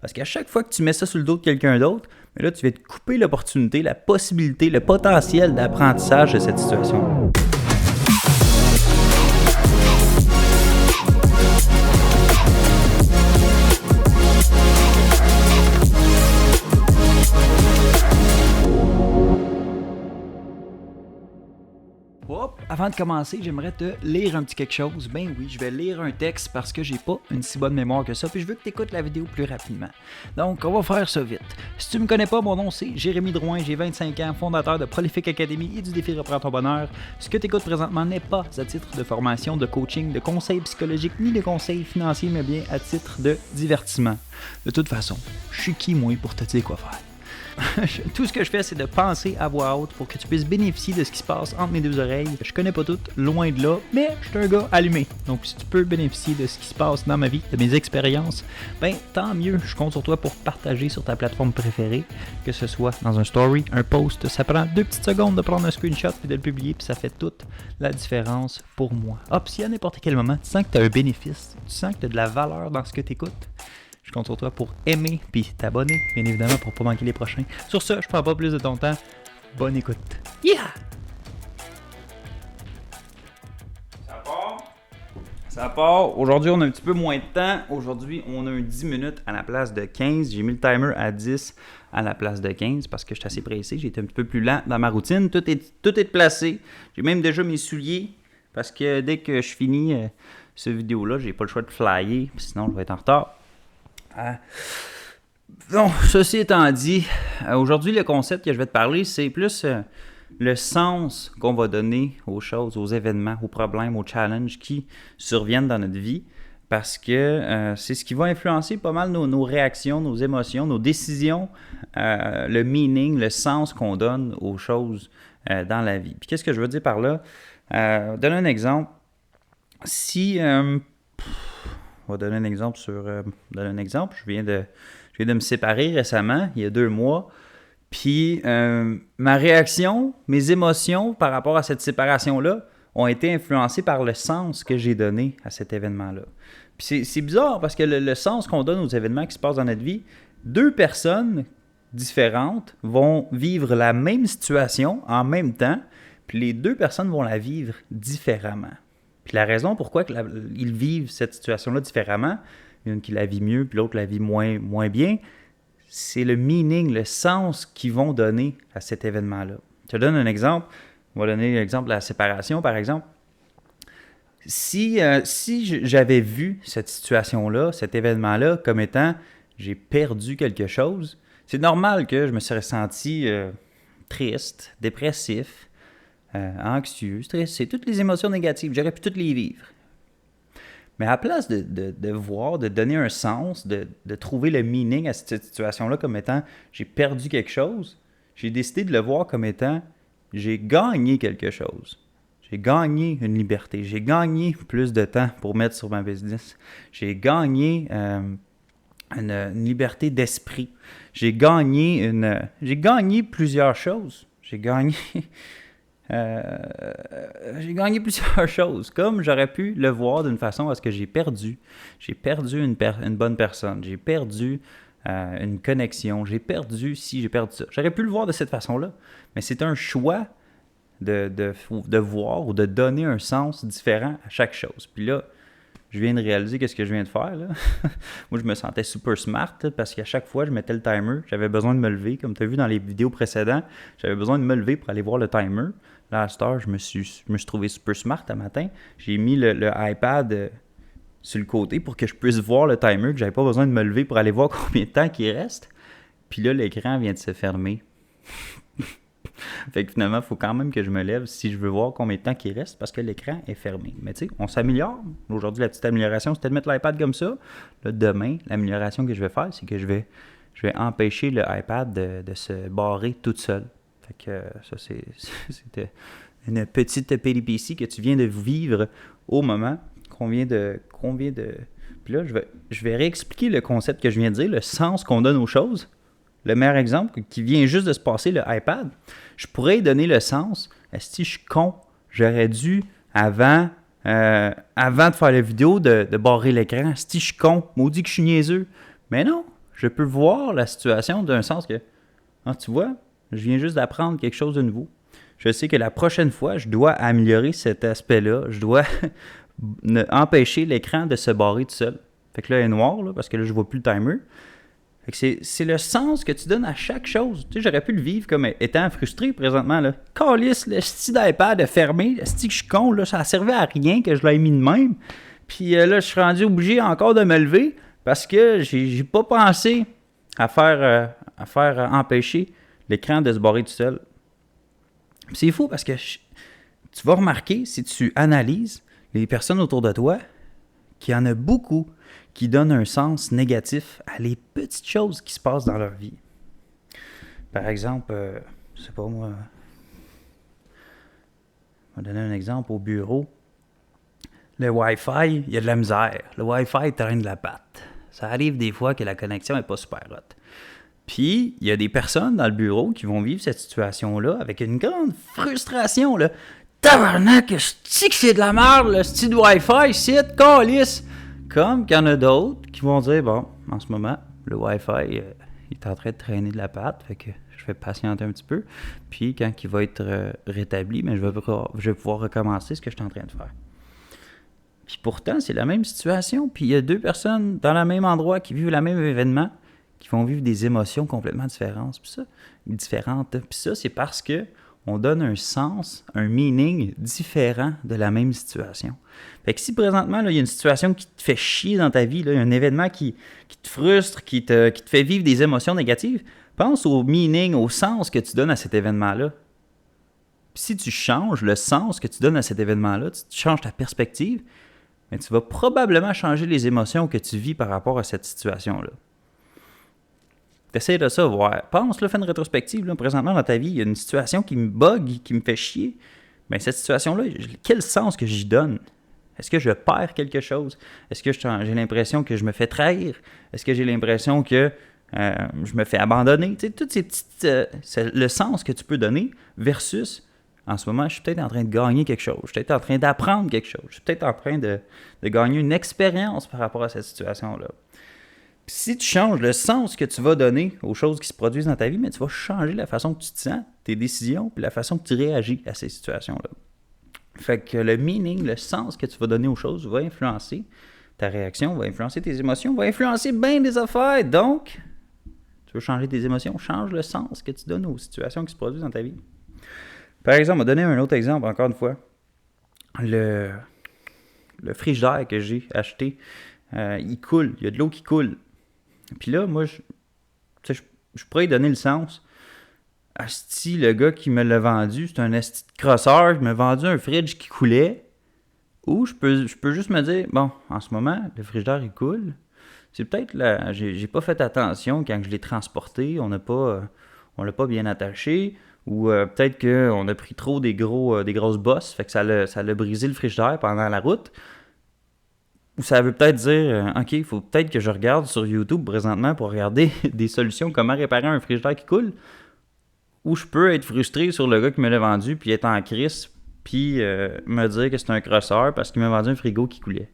Parce qu'à chaque fois que tu mets ça sur le dos de quelqu'un d'autre, mais là, tu vas te couper l'opportunité, la possibilité, le potentiel d'apprentissage de cette situation. Hop, avant de commencer, j'aimerais te lire un petit quelque chose. Ben oui, je vais lire un texte parce que j'ai pas une si bonne mémoire que ça, puis je veux que tu écoutes la vidéo plus rapidement. Donc, on va faire ça vite. Si tu me connais pas, mon nom c'est Jérémy Drouin, j'ai 25 ans, fondateur de Prolific Academy et du défi Reprends ton bonheur. Ce que tu écoutes présentement n'est pas à titre de formation, de coaching, de conseils psychologiques, ni de conseils financiers, mais bien à titre de divertissement. De toute façon, je suis qui, moi, pour te dire quoi faire? Tout ce que je fais, c'est de penser à voix haute pour que tu puisses bénéficier de ce qui se passe entre mes deux oreilles. Je connais pas tout, loin de là, mais je suis un gars allumé. Donc si tu peux bénéficier de ce qui se passe dans ma vie, de mes expériences, ben tant mieux. Je compte sur toi pour partager sur ta plateforme préférée, que ce soit dans un story, un post. Ça prend 2 petites secondes de prendre un screenshot et de le publier, puis ça fait toute la différence pour moi. Hop, si à n'importe quel moment, tu sens que tu as un bénéfice, tu sens que tu as de la valeur dans ce que tu écoutes, je compte sur toi pour aimer puis t'abonner, bien évidemment, pour pas manquer les prochains. Sur ce, je prends pas plus de ton temps. Bonne écoute. Yeah! Ça part. Aujourd'hui, on a un petit peu moins de temps. Aujourd'hui, on a un 10 minutes à la place de 15. J'ai mis le timer à 10 à la place de 15 parce que je suis assez pressé. J'ai été un petit peu plus lent dans ma routine. Tout est placé. J'ai même déjà mes souliers parce que dès que je finis cette vidéo-là, j'ai pas le choix de flyer. Sinon, je vais être en retard. Donc, ceci étant dit, aujourd'hui, le concept que je vais te parler, c'est plus le sens qu'on va donner aux choses, aux événements, aux problèmes, aux challenges qui surviennent dans notre vie, parce que c'est ce qui va influencer pas mal nos réactions, nos émotions, nos décisions, le meaning, le sens qu'on donne aux choses dans la vie. Puis qu'est-ce que je veux dire par là? Donner un exemple. Si... on va donner un exemple Je viens de me séparer récemment, il y a 2 mois. Puis ma réaction, mes émotions par rapport à cette séparation-là ont été influencées par le sens que j'ai donné à cet événement-là. Puis c'est bizarre parce que le sens qu'on donne aux événements qui se passent dans notre vie, 2 personnes différentes vont vivre la même situation en même temps, puis les 2 personnes vont la vivre différemment. Puis la raison pourquoi ils vivent cette situation-là différemment, une qui la vit mieux, puis l'autre la vit moins bien, c'est le meaning, le sens qu'ils vont donner à cet événement-là. Je te donne un exemple. On va donner l'exemple de la séparation, par exemple. Si j'avais vu cette situation-là, cet événement-là, comme étant j'ai perdu quelque chose, c'est normal que je me serais senti triste, dépressif, anxieux, stressé, toutes les émotions négatives, j'aurais pu toutes les vivre. Mais à la place de voir, de donner un sens, de trouver le meaning à cette situation-là comme étant j'ai perdu quelque chose, j'ai décidé de le voir comme étant j'ai gagné quelque chose. J'ai gagné une liberté, j'ai gagné plus de temps pour mettre sur ma business, j'ai gagné une liberté d'esprit, j'ai gagné plusieurs choses, j'ai gagné plusieurs choses, comme j'aurais pu le voir d'une façon à ce que j'ai perdu une bonne personne, j'ai perdu une connexion, j'ai perdu ça. J'aurais pu le voir de cette façon-là, mais c'est un choix de voir ou de donner un sens différent à chaque chose. Puis là, je viens de réaliser qu'est-ce que je viens de faire, là. Moi, je me sentais super smart parce qu'à chaque fois, je mettais le timer. J'avais besoin de me lever. Comme tu as vu dans les vidéos précédentes, j'avais besoin de me lever pour aller voir le timer. Là, à cette heure, je me suis trouvé super smart un matin. J'ai mis le iPad sur le côté pour que je puisse voir le timer, que j'avais pas besoin de me lever pour aller voir combien de temps il reste. Puis là, l'écran vient de se fermer. Fait que finalement, il faut quand même que je me lève si je veux voir combien de temps il reste parce que l'écran est fermé. Mais tu sais, on s'améliore. Aujourd'hui, la petite amélioration, c'était de mettre l'iPad comme ça. Là, demain, l'amélioration que je vais faire, c'est que je vais empêcher le iPad de se barrer toute seule. Fait que ça, c'était une petite péripétie que tu viens de vivre au moment qu'on vient de... Puis là, je vais réexpliquer le concept que je viens de dire, le sens qu'on donne aux choses. Le meilleur exemple qui vient juste de se passer, le iPad, je pourrais y donner le sens. Si je suis con, j'aurais dû, avant de faire la vidéo, de barrer l'écran. Si je suis con, maudit que je suis niaiseux. Mais non, Je peux voir la situation d'un sens que, tu vois, je viens juste d'apprendre quelque chose de nouveau. Je sais que la prochaine fois, je dois améliorer cet aspect-là. Je dois empêcher l'écran de se barrer tout seul. Fait que là, il est noir, là, parce que là, je vois plus le timer. Fait que c'est le sens que tu donnes à chaque chose. Tu sais, j'aurais pu le vivre comme étant frustré présentement, là. Calisse, le style d'iPad est fermé, le style que je suis con, là, ça a servi à rien que je l'ai mis de même. Puis là, je suis rendu obligé encore de me lever parce que j'ai pas pensé à faire empêcher l'écran de se barrer tout seul. Puis c'est fou parce que tu vas remarquer, si tu analyses les personnes autour de toi, qu'il y en a beaucoup qui donnent un sens négatif à les petites choses qui se passent dans leur vie. Par exemple, je sais pas moi, je vais donner un exemple au bureau. Le Wi-Fi, il y a de la misère. Le Wi-Fi traîne de la patte. Ça arrive des fois que la connexion n'est pas super hot. Puis, il y a des personnes dans le bureau qui vont vivre cette situation-là avec une grande frustration, là. Tabarnak, c'est que c'est de la merde, le style Wi-Fi, c'est calice. Comme qu'il y en a d'autres qui vont dire, bon, en ce moment, le Wi-Fi, il est en train de traîner de la patte, fait que je vais patienter un petit peu. Puis, quand il va être rétabli, mais je vais pouvoir recommencer ce que je suis en train de faire. Puis pourtant, c'est la même situation. Puis il y a deux personnes dans le même endroit qui vivent le même événement, qui vont vivre des émotions complètement différentes. Puis ça, c'est parce que on donne un sens, un meaning différent de la même situation. Fait que si présentement, là, il y a une situation qui te fait chier dans ta vie, là, un événement qui te frustre, qui te fait vivre des émotions négatives, pense au meaning, au sens que tu donnes à cet événement-là. Puis si tu changes le sens que tu donnes à cet événement-là, tu changes ta perspective, mais tu vas probablement changer les émotions que tu vis par rapport à cette situation-là. T'essayes de ça, voir. Pense, là, fais une rétrospective. Là, présentement, dans ta vie, il y a une situation qui me bug, qui me fait chier. Bien, cette situation-là, quel sens que j'y donne? Est-ce que je perds quelque chose? Est-ce que j'ai l'impression que je me fais trahir? Est-ce que j'ai l'impression que je me fais abandonner? Tu sais, toutes ces petites... c'est le sens que tu peux donner versus... En ce moment, je suis peut-être en train de gagner quelque chose. Je suis peut-être en train d'apprendre quelque chose. Je suis peut-être en train de gagner une expérience par rapport à cette situation-là. Puis si tu changes le sens que tu vas donner aux choses qui se produisent dans ta vie, mais tu vas changer la façon que tu te sens, tes décisions, puis la façon que tu réagis à ces situations-là. Fait que le meaning, le sens que tu vas donner aux choses va influencer ta réaction, va influencer tes émotions, va influencer bien des affaires. Donc, tu veux changer tes émotions, change le sens que tu donnes aux situations qui se produisent dans ta vie. Par exemple, on va donner un autre exemple, encore une fois. Le frigidaire que j'ai acheté, il coule, il y a de l'eau qui coule. Puis là, moi, je pourrais y donner le sens. Asti, le gars qui me l'a vendu, c'est un asti de crosseur, il m'a vendu un fridge qui coulait. Ou je peux juste me dire, bon, en ce moment, le frigidaire, il coule. C'est peut-être là, j'ai pas fait attention quand je l'ai transporté, on l'a pas bien attaché. Ou peut-être qu'on a pris trop des grosses bosses, fait que ça l'a brisé le frigidaire pendant la route. Ou ça veut peut-être dire, OK, il faut peut-être que je regarde sur YouTube présentement pour regarder des solutions, comment réparer un frigidaire qui coule. Ou je peux être frustré sur le gars qui me l'a vendu, puis être en crise, puis me dire que c'est un crosseur parce qu'il m'a vendu un frigo qui coulait.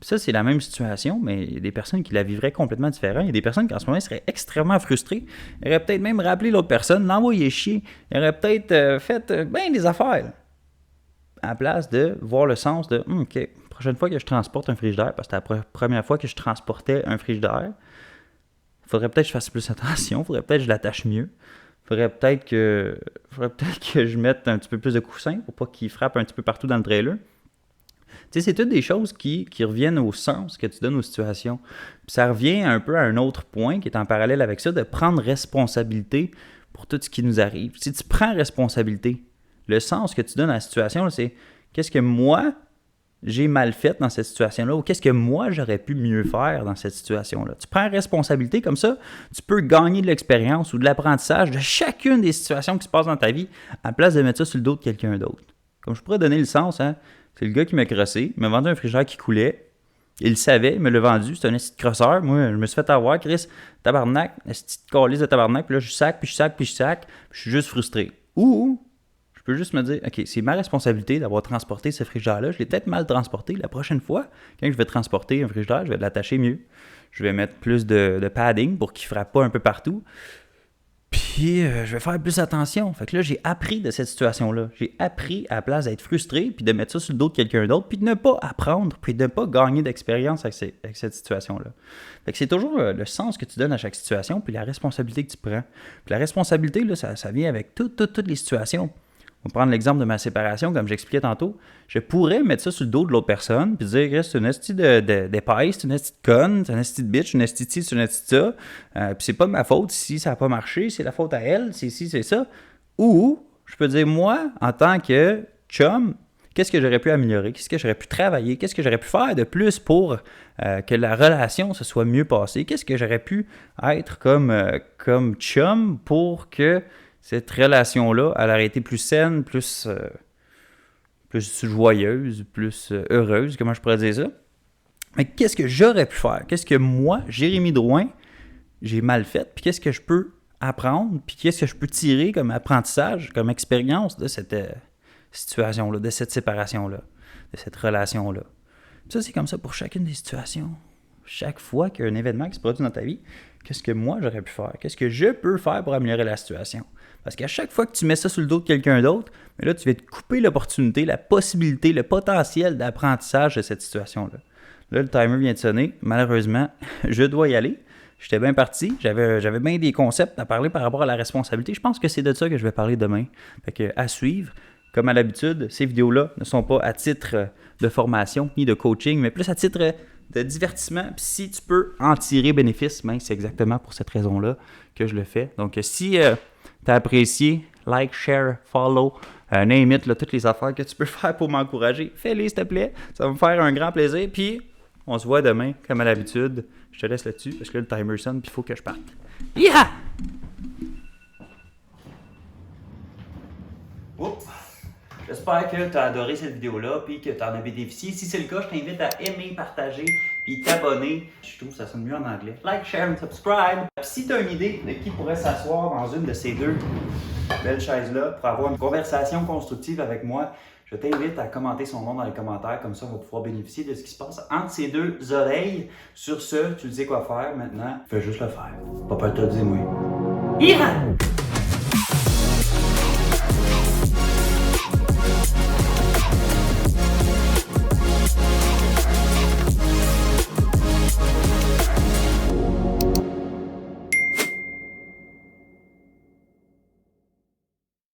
Puis ça, c'est la même situation, mais il y a des personnes qui la vivraient complètement différemment. Il y a des personnes qui, en ce moment, seraient extrêmement frustrées. Ils auraient peut-être même rappelé l'autre personne, l'envoyer chier. Ils auraient peut-être fait bien des affaires. À la place de voir le sens de, OK, prochaine fois que je transporte un frigidaire, parce que c'était la première fois que je transportais un frigidaire, il faudrait peut-être que je fasse plus attention, il faudrait peut-être que je l'attache mieux. Il faudrait peut-être que je mette un petit peu plus de coussins pour pas qu'il frappe un petit peu partout dans le trailer. Tu sais, c'est toutes des choses qui reviennent au sens que tu donnes aux situations. Puis ça revient un peu à un autre point qui est en parallèle avec ça, de prendre responsabilité pour tout ce qui nous arrive. Si tu prends responsabilité, le sens que tu donnes à la situation, là, c'est qu'est-ce que moi, j'ai mal fait dans cette situation-là ou qu'est-ce que moi, j'aurais pu mieux faire dans cette situation-là. Tu prends responsabilité comme ça, tu peux gagner de l'expérience ou de l'apprentissage de chacune des situations qui se passent dans ta vie à la place de mettre ça sur le dos de quelqu'un d'autre. Comme je pourrais donner le sens, hein. C'est le gars qui m'a crossé, il m'a vendu un frigidaire qui coulait. Il le savait, il me l'a vendu, c'était un esti de crosseur. Moi, je me suis fait avoir, Chris, tabarnak, esti de calice de tabarnak, puis là, je sac, puis je suis juste frustré. Ou, je peux juste me dire, OK, c'est ma responsabilité d'avoir transporté ce frigidaire-là. Je l'ai peut-être mal transporté. La prochaine fois, quand je vais transporter un frigidaire, je vais l'attacher mieux. Je vais mettre plus de padding pour qu'il ne frappe pas un peu partout. Puis, je vais faire plus attention. Fait que là, j'ai appris de cette situation-là. J'ai appris, à la place d'être frustré, puis de mettre ça sur le dos de quelqu'un d'autre, puis de ne pas apprendre, puis de ne pas gagner d'expérience avec cette situation-là. Fait que c'est toujours le sens que tu donnes à chaque situation, puis la responsabilité que tu prends. Puis la responsabilité, là, ça vient avec toutes les situations. On va prendre l'exemple de ma séparation, comme j'expliquais tantôt. Je pourrais mettre ça sur le dos de l'autre personne, puis dire, c'est une esti d'épaisse, c'est une esti de conne, c'est une esti de bitch, une esti de ci, c'est une esti de ça. Puis c'est pas de ma faute si ça n'a pas marché, c'est la faute à elle, c'est ci, c'est ça. Ou, je peux dire, moi, en tant que chum, qu'est-ce que j'aurais pu améliorer, qu'est-ce que j'aurais pu travailler, qu'est-ce que j'aurais pu faire de plus pour que la relation se soit mieux passée, qu'est-ce que j'aurais pu être comme chum pour que cette relation-là, elle aurait été plus saine, plus joyeuse, plus heureuse, comment je pourrais dire ça. Mais qu'est-ce que j'aurais pu faire? Qu'est-ce que moi, Jérémy Drouin, j'ai mal fait? Puis qu'est-ce que je peux apprendre? Puis qu'est-ce que je peux tirer comme apprentissage, comme expérience de cette situation-là, de cette séparation-là, de cette relation-là? Puis ça, c'est comme ça pour chacune des situations. Chaque fois qu'il y a un événement qui se produit dans ta vie, qu'est-ce que moi, j'aurais pu faire? Qu'est-ce que je peux faire pour améliorer la situation? Parce qu'à chaque fois que tu mets ça sur le dos de quelqu'un d'autre, mais là, tu vas te couper l'opportunité, la possibilité, le potentiel d'apprentissage de cette situation-là. Là, le timer vient de sonner. Malheureusement, je dois y aller. J'étais bien parti. J'avais bien des concepts à parler par rapport à la responsabilité. Je pense que c'est de ça que je vais parler demain. Fait que, à suivre. Comme à l'habitude, ces vidéos-là ne sont pas à titre de formation ni de coaching, mais plus à titre de divertissement. Puis si tu peux en tirer bénéfice, ben, c'est exactement pour cette raison-là que je le fais. Donc, si tu as apprécié, like, share, follow, name it, là, toutes les affaires que tu peux faire pour m'encourager, fais-les s'il te plaît. Ça va me faire un grand plaisir. Puis, on se voit demain, comme à l'habitude. Je te laisse là-dessus parce que là, le timer sonne puis il faut que je parte. Yeah! Oups! J'espère que tu as adoré cette vidéo-là et que tu en as bénéficié. Si c'est le cas, je t'invite à aimer, partager et t'abonner. Je trouve que ça sonne mieux en anglais. Like, share and subscribe. Si tu as une idée de qui pourrait s'asseoir dans une de ces deux belles chaises-là pour avoir une conversation constructive avec moi, je t'invite à commenter son nom dans les commentaires. Comme ça, on va pouvoir bénéficier de ce qui se passe entre ces deux oreilles. Sur ce, tu sais quoi faire maintenant. Fais juste le faire. Pas peur de te le dire, moi. Ira!